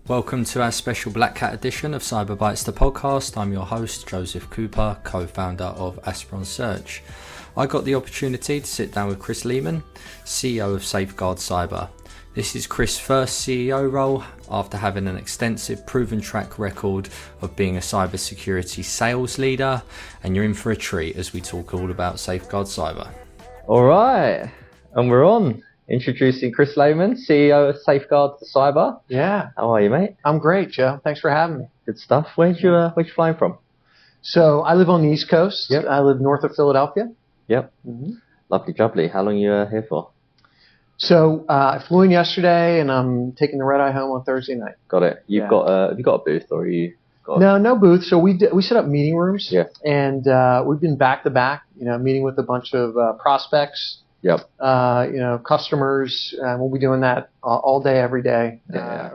Welcome to our special BlackHat edition of CyberBytes the podcast. I'm your host, Joseph Cooper, co-founder of Aspiron Search. I got the opportunity to sit down with Chris Lehman, CEO of SafeGuard Cyber. This is Chris' first CEO role after having an extensive proven track record of being a cybersecurity sales leader, and you're in for a treat as we talk all about SafeGuard Cyber. All right, and we're on. Introducing Chris Lehman, CEO of SafeGuard Cyber. Yeah. How are you, mate? I'm great, Joe. Thanks for having me. Good stuff. Where'd you flying from? So I live on the East Coast. Yep. I live north of Philadelphia. Yep. Mm-hmm. Lovely jubbly. How long are you here for? So I flew in yesterday, and I'm taking the red eye home on Thursday night. Got it. Have you got a booth, or are you? No booth. So we set up meeting rooms. Yeah. And we've been back to back, meeting with a bunch of prospects. Yep. Customers. We'll be doing that all day, every day,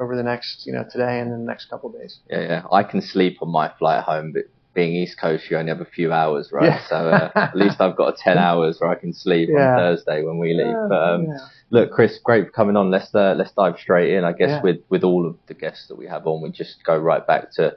over the next, today and then the next couple of days. Yeah. I can sleep on my flight home, but being East Coast, you only have a few hours, right? Yeah. So at least I've got 10 hours where I can sleep on Thursday when we leave. But look, Chris, great for coming on. Let's dive straight in. I guess with all of the guests that we have on, we just go right back to.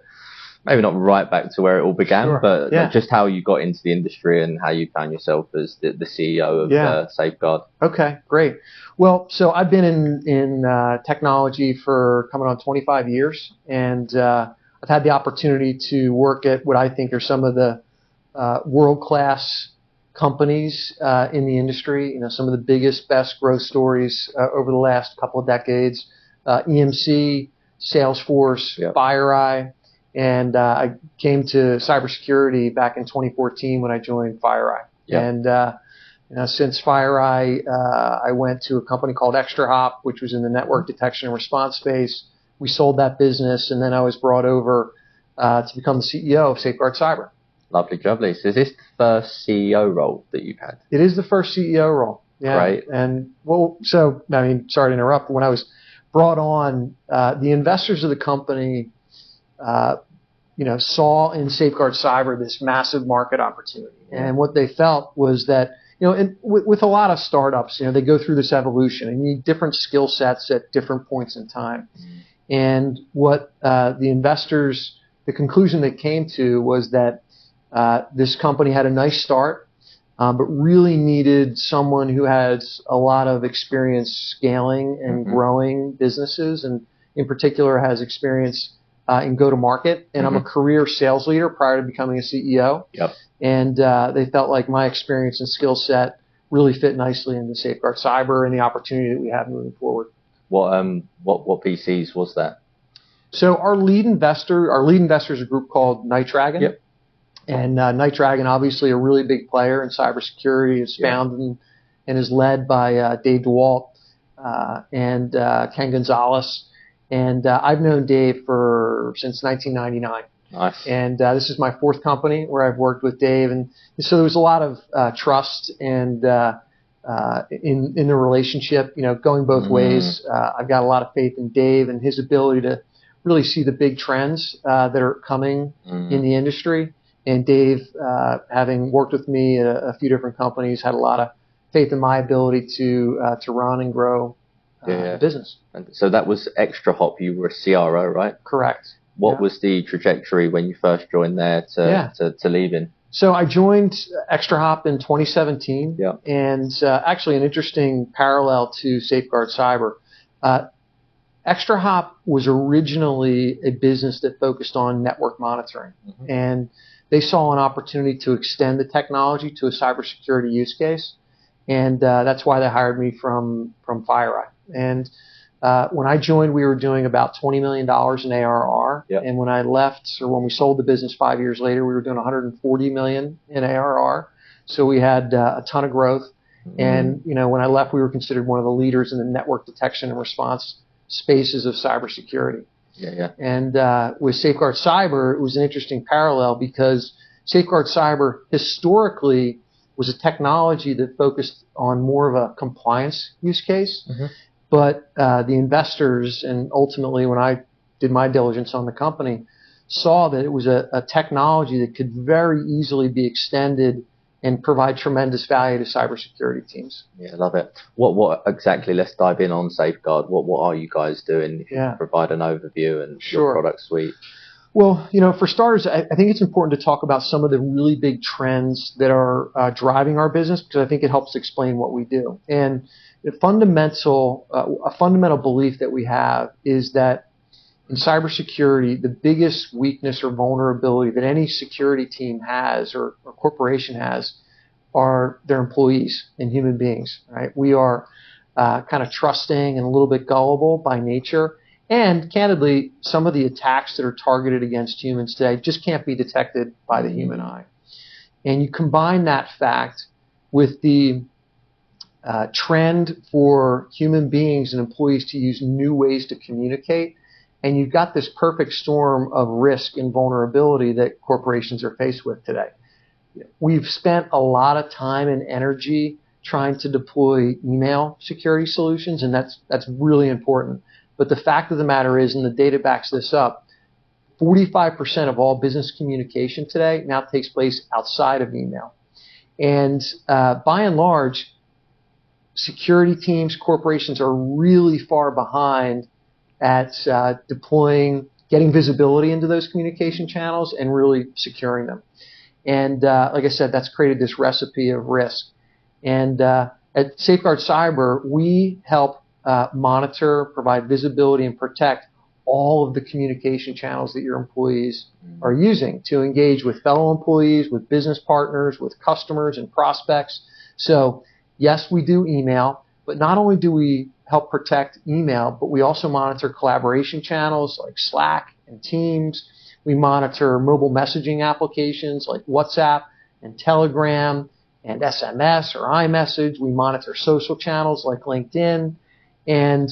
Maybe not right back to where it all began, but just how you got into the industry and how you found yourself as the CEO of SafeGuard. Okay, great. Well, so I've been in technology for coming on 25 years, and I've had the opportunity to work at what I think are some of the world-class companies in the industry. Some of the biggest, best growth stories over the last couple of decades. EMC, Salesforce, FireEye. And I came to cybersecurity back in 2014 when I joined FireEye. Yep. And since FireEye, I went to a company called ExtraHop, which was in the network detection and response space. We sold that business, and then I was brought over to become the CEO of SafeGuard Cyber. Lovely jubbly. So is this the first CEO role that you've had? It is the first CEO role. Yeah. Great. And sorry to interrupt. When I was brought on, the investors of the company saw in SafeGuard Cyber this massive market opportunity. And what they felt was that, with a lot of startups, they go through this evolution and you need different skill sets at different points in time. And what the conclusion they came to was that this company had a nice start, but really needed someone who has a lot of experience scaling and growing businesses, and in particular has experience in Go-To-Market, and I'm a career sales leader prior to becoming a CEO. Yep. And they felt like my experience and skill set really fit nicely into SafeGuard Cyber and the opportunity that we have moving forward. What VCs was that? So our lead investor is a group called Night Dragon. Yep. And Night Dragon, obviously a really big player in cybersecurity, is founded and is led by Dave DeWalt and Ken Gonzalez. And I've known Dave since 1999. Nice. And this is my fourth company where I've worked with Dave. And so there was a lot of trust and in the relationship, going both ways. I've got a lot of faith in Dave and his ability to really see the big trends that are coming in the industry. And Dave, having worked with me at a few different companies, had a lot of faith in my ability to run and grow the business. And so that was ExtraHop. You were a CRO, right? Correct. What was the trajectory when you first joined there to leaving? So I joined ExtraHop in 2017, and actually an interesting parallel to SafeGuard Cyber. ExtraHop was originally a business that focused on network monitoring, and they saw an opportunity to extend the technology to a cybersecurity use case, and that's why they hired me from FireEye. And when I joined, we were doing about $20 million in ARR. Yep. And when I left, or when we sold the business 5 years later, we were doing $140 million in ARR. So we had a ton of growth. And, when I left, we were considered one of the leaders in the network detection and response spaces of cybersecurity. And with SafeGuard Cyber, it was an interesting parallel because SafeGuard Cyber historically was a technology that focused on more of a compliance use case. But the investors, and ultimately when I did my diligence on the company, saw that it was a technology that could very easily be extended and provide tremendous value to cybersecurity teams. Yeah, love it. What exactly? Let's dive in on SafeGuard. What are you guys doing? Yeah. Provide an overview and Sure. your product suite. Well, for starters, I think it's important to talk about some of the really big trends that are driving our business, because I think it helps explain what we do. And a fundamental belief that we have is that in cybersecurity, the biggest weakness or vulnerability that any security team has or corporation has are their employees and human beings, right? We are kind of trusting and a little bit gullible by nature. And candidly, some of the attacks that are targeted against humans today just can't be detected by the human eye. And you combine that fact with the trend for human beings and employees to use new ways to communicate, and you've got this perfect storm of risk and vulnerability that corporations are faced with today. We've spent a lot of time and energy trying to deploy email security solutions, and that's really important. But the fact of the matter is, and the data backs this up, 45% of all business communication today now takes place outside of email. And by and large, security teams, corporations are really far behind at deploying, getting visibility into those communication channels and really securing them. And like I said, that's created this recipe of risk. And at SafeGuard Cyber, we help monitor, provide visibility, and protect all of the communication channels that your employees are using to engage with fellow employees, with business partners, with customers and prospects. So yes, we do email, but not only do we help protect email, but we also monitor collaboration channels like Slack and Teams. We monitor mobile messaging applications like WhatsApp and Telegram and SMS or iMessage. We monitor social channels like LinkedIn. And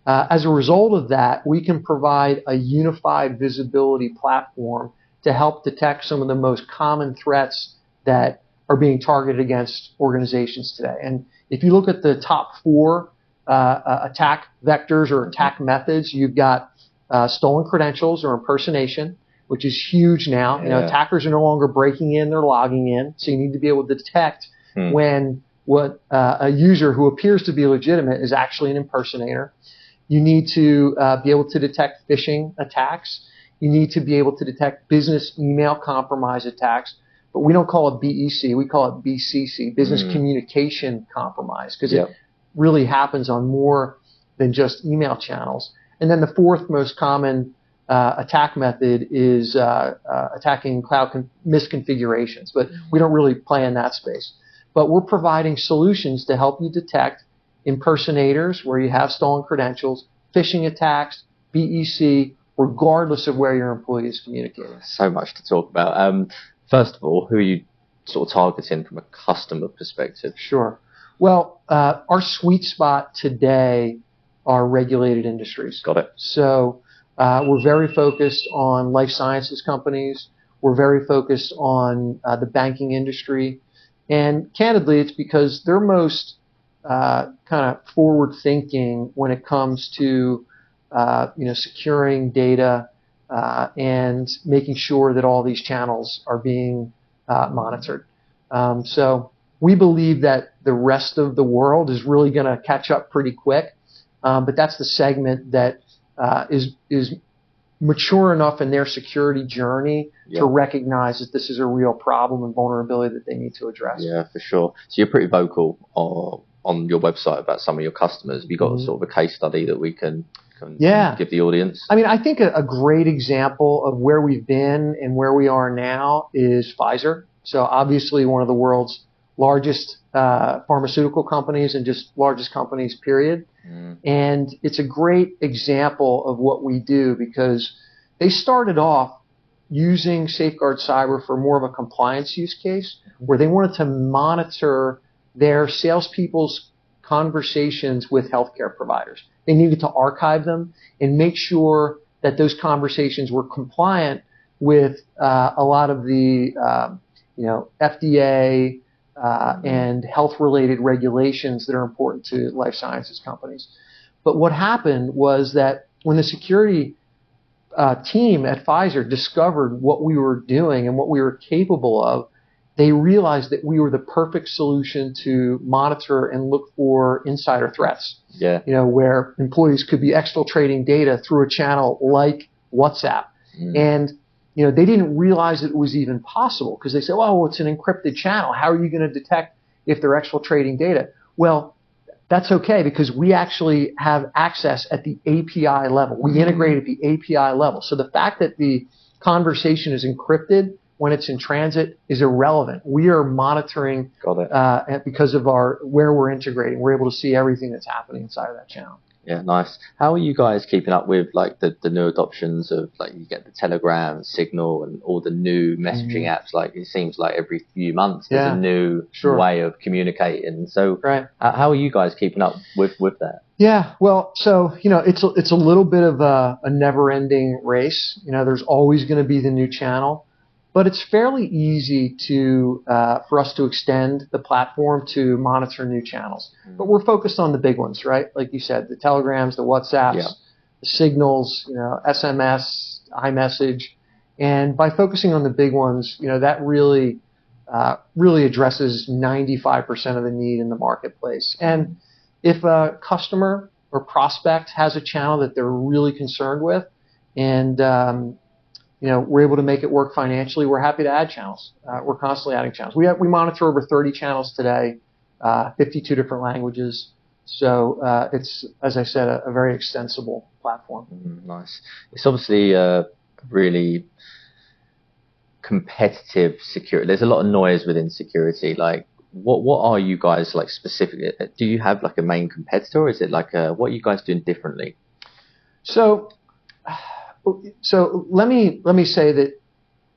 as a result of that, we can provide a unified visibility platform to help detect some of the most common threats that are being targeted against organizations today. And if you look at the top four attack vectors or attack methods, you've got stolen credentials or impersonation, which is huge now. Yeah. Attackers are no longer breaking in, they're logging in. So you need to be able to detect when a user who appears to be legitimate is actually an impersonator. You need to be able to detect phishing attacks. You need to be able to detect business email compromise attacks. But we don't call it BEC, we call it BCC, business communication compromise, because it really happens on more than just email channels. And then the fourth most common attack method is attacking cloud misconfigurations, but we don't really play in that space. But we're providing solutions to help you detect impersonators where you have stolen credentials, phishing attacks, BEC, regardless of where your employee is communicating. So much to talk about. First of all, who are you sort of targeting from a customer perspective? Sure. Well, our sweet spot today are regulated industries. Got it. So we're very focused on life sciences companies. We're very focused on the banking industry. And candidly, it's because they're most kind of forward-thinking when it comes to securing data and making sure that all these channels are being monitored. So we believe that the rest of the world is really going to catch up pretty quick, but that's the segment that is mature enough in their security journey to recognize that this is a real problem and vulnerability that they need to address. Yeah, for sure. So you're pretty vocal on your website about some of your customers. Have you got sort of a case study that we can give the audience? I mean, I think a great example of where we've been and where we are now is Pfizer. So obviously one of the world's largest pharmaceutical companies and just largest companies, period. And it's a great example of what we do because they started off using SafeGuard Cyber for more of a compliance use case where they wanted to monitor their salespeople's conversations with healthcare providers. They needed to archive them and make sure that those conversations were compliant with a lot of the FDA and health-related regulations that are important to life sciences companies. But what happened was that when the security team at Pfizer discovered what we were doing and what we were capable of, they realized that we were the perfect solution to monitor and look for insider threats. Yeah. Where employees could be exfiltrating data through a channel like WhatsApp. And, they didn't realize it was even possible because they said, well, it's an encrypted channel. How are you going to detect if they're exfiltrating data? Well, that's okay because we actually have access at the API level. We integrate at the API level. So the fact that the conversation is encrypted when it's in transit is irrelevant. We are monitoring because of where we're integrating. We're able to see everything that's happening inside of that channel. Yeah, nice. How are you guys keeping up with like the new adoptions of like you get the Telegram, Signal, and all the new messaging apps? Like it seems like every few months there's a new way of communicating. So how are you guys keeping up with that? Yeah, well, so it's a little bit of a never-ending race. There's always going to be the new channel. But it's fairly easy for us to extend the platform to monitor new channels. But we're focused on the big ones, right? Like you said, the Telegrams, the WhatsApps, the Signals, SMS, iMessage. And by focusing on the big ones, that really addresses 95% of the need in the marketplace. And if a customer or prospect has a channel that they're really concerned with and we're able to make it work financially, we're happy to add channels. We're constantly adding channels. We monitor over 30 channels today, 52 different languages. So it's, as I said, a very extensible platform. Nice. It's obviously really competitive security. There's a lot of noise within security. Like, what are you guys like specifically? Do you have like a main competitor, or is it like what are you guys doing differently? So let me say that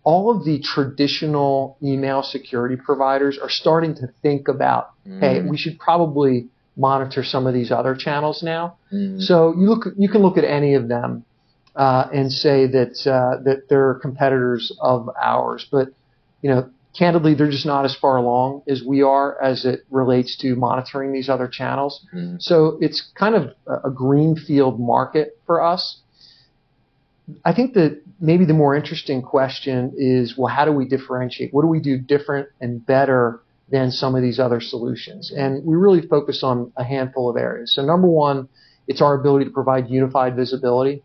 all of the traditional email security providers are starting to think about, hey, we should probably monitor some of these other channels now. So you can look at any of them and say that they're competitors of ours, but candidly, they're just not as far along as we are as it relates to monitoring these other channels. So it's kind of a greenfield market for us. I think that maybe the more interesting question is, well, how do we differentiate? What do we do different and better than some of these other solutions? And we really focus on a handful of areas. So number one, it's our ability to provide unified visibility.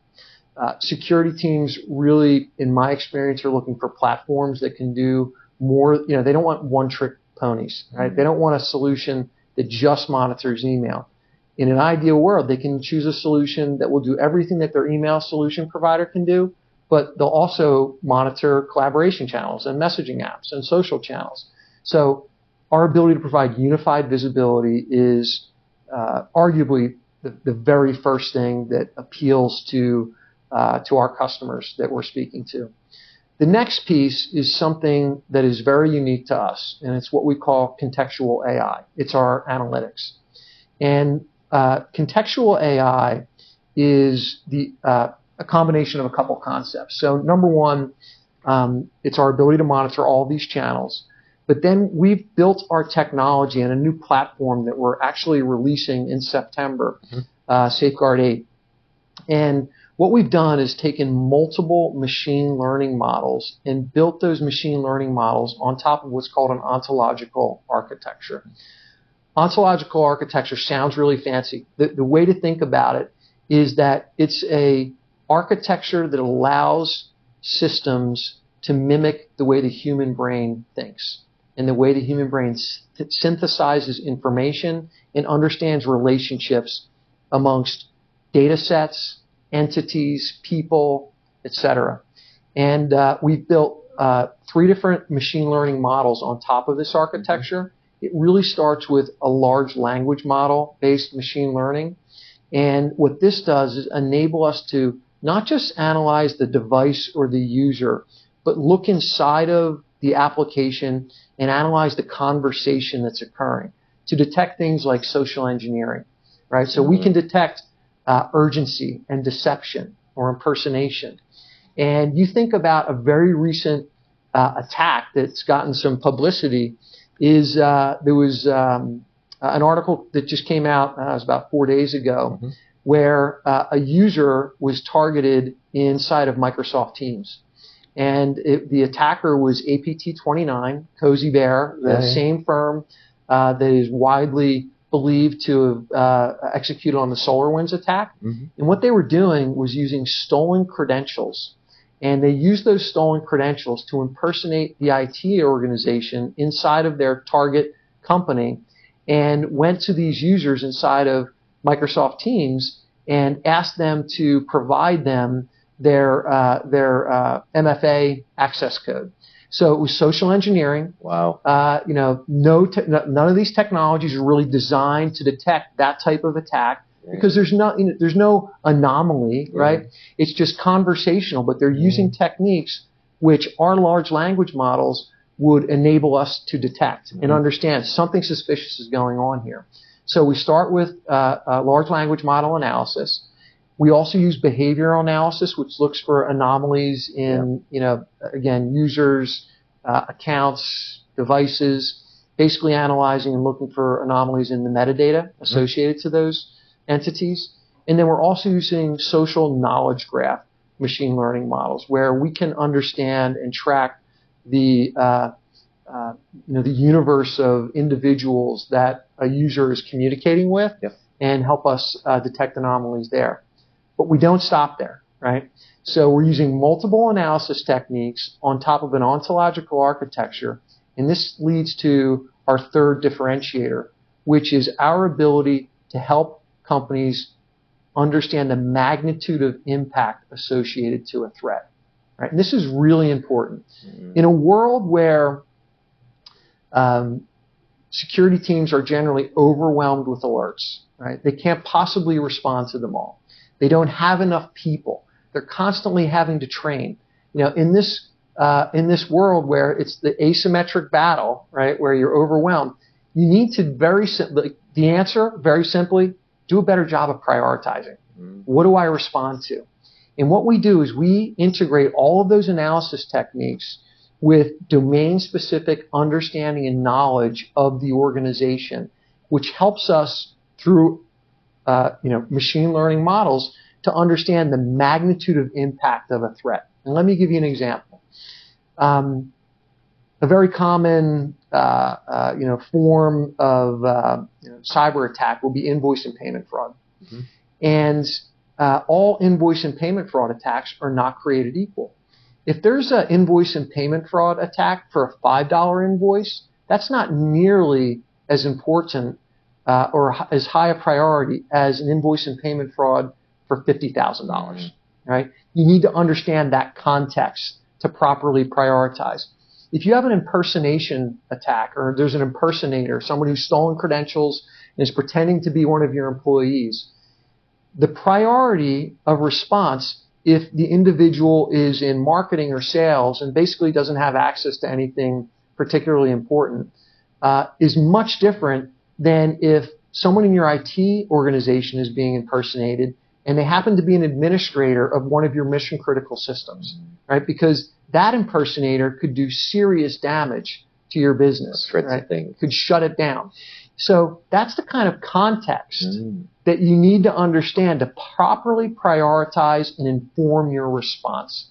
Security teams really, in my experience, are looking for platforms that can do more. They don't want one-trick ponies, right? They don't want a solution that just monitors email. In an ideal world, they can choose a solution that will do everything that their email solution provider can do, but they'll also monitor collaboration channels and messaging apps and social channels. So our ability to provide unified visibility is arguably the very first thing that appeals to our customers that we're speaking to. The next piece is something that is very unique to us, and it's what we call contextual AI. It's our analytics. And contextual AI is a combination of a couple concepts. So number one, it's our ability to monitor all these channels. But then we've built our technology in a new platform that we're actually releasing in September, SafeGuard 8. And what we've done is taken multiple machine learning models and built those machine learning models on top of what's called an ontological architecture. Ontological architecture sounds really fancy. The way to think about it is that it's a architecture that allows systems to mimic the way the human brain thinks and the way the human brain synthesizes information and understands relationships amongst data sets, entities, people, etc. And we've built 3 different machine learning models on top of this architecture. It really starts with a large language model-based machine learning. And what this does is enable us to not just analyze the device or the user, but look inside of the application and analyze the conversation that's occurring to detect things like social engineering, right? So we can detect urgency and deception or impersonation. And you think about a very recent attack that's gotten some publicity is there was an article that just came out, it was about 4 days ago, where a user was targeted inside of Microsoft Teams. And the attacker was APT29, Cozy Bear, the same firm that is widely believed to have executed on the SolarWinds attack. And what they were doing was using stolen credentials. And they used those stolen credentials to impersonate the IT organization inside of their target company, and went to these users inside of Microsoft Teams and asked them to provide them their MFA access code. So it was social engineering. Wow. None of these technologies are really designed to detect that type of attack, because there's no anomaly, right? It's just conversational, but they're using techniques which our large language models would enable us to detect and understand something suspicious is going on here. So we start with large language model analysis. We also use behavioral analysis, which looks for anomalies in, again, users, accounts, devices, basically analyzing and looking for anomalies in the metadata associated to those entities. And then we're also using social knowledge graph machine learning models, where we can understand and track the universe of individuals that a user is communicating with, and help us detect anomalies there. But we don't stop there, right? So we're using multiple analysis techniques on top of an ontological architecture, and this leads to our third differentiator, which is our ability to help companies understand the magnitude of impact associated to a threat, right? And this is really important. In a world where security teams are generally overwhelmed with alerts, right? They can't possibly respond to them all. They don't have enough people. They're constantly having to train. In this world where it's the asymmetric battle, right, where you're overwhelmed, you need to the answer, very simply, do a better job of prioritizing. What do I respond to? And what we do is we integrate all of those analysis techniques with domain-specific understanding and knowledge of the organization, which helps us through machine learning models to understand the magnitude of impact of a threat. And let me give you an example. A very common form of cyber attack will be invoice and payment fraud. And all invoice and payment fraud attacks are not created equal. If there's an invoice and payment fraud attack for a $5 invoice, that's not nearly as important or as high a priority as an invoice and payment fraud for $50,000, right? You need to understand that context to properly prioritize. If you have an impersonation attack, or there's an impersonator, someone who's stolen credentials and is pretending to be one of your employees, the priority of response, if the individual is in marketing or sales and basically doesn't have access to anything particularly important, is much different than if someone in your IT organization is being impersonated and they happen to be an administrator of one of your mission critical systems, right? Because that impersonator could do serious damage to your business, right? Could shut it down. So that's the kind of context that you need to understand to properly prioritize and inform your response.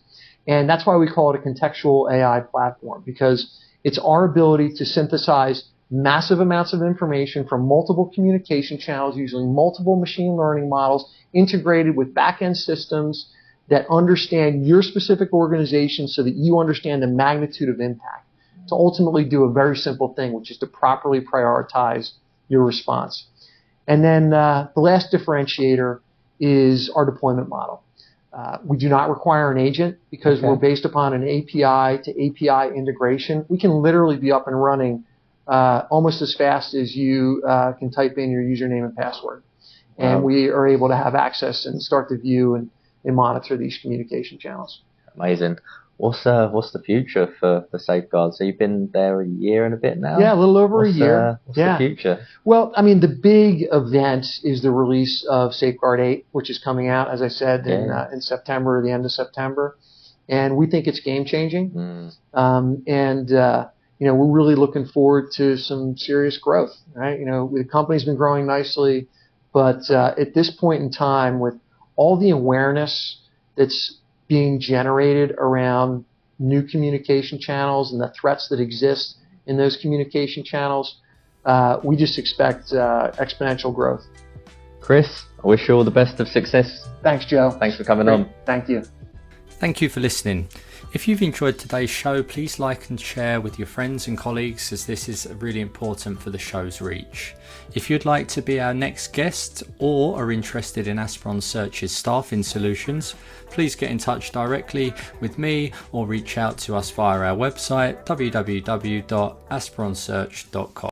And that's why we call it a contextual AI platform, because it's our ability to synthesize massive amounts of information from multiple communication channels using multiple machine learning models integrated with back-end systems that understand your specific organization so that you understand the magnitude of impact, to ultimately do a very simple thing, which is to properly prioritize your response. And then the last differentiator is our deployment model. We do not require an agent because we're based upon an API to API integration. We can literally be up and running almost as fast as you can type in your username and password. And we are able to have access and start to view and monitor these communication channels. Amazing. What's the future for SafeGuard? So you've been there a year and a bit now? Yeah, a little over a year. What's the future? Well, I mean, the big event is the release of SafeGuard 8, which is coming out, as I said, in September, or the end of September. And we think it's game-changing. We're really looking forward to some serious growth, right? The company's been growing nicely, but at this point in time, with all the awareness that's being generated around new communication channels and the threats that exist in those communication channels, we just expect exponential growth. Chris, I wish you all the best of success. Thanks, Joe. Thanks for coming on. Thank you. Thank you for listening. If you've enjoyed today's show, please like and share with your friends and colleagues, as this is really important for the show's reach. If you'd like to be our next guest or are interested in Aspiron Search's staffing solutions, please get in touch directly with me or reach out to us via our website www.aspironsearch.com.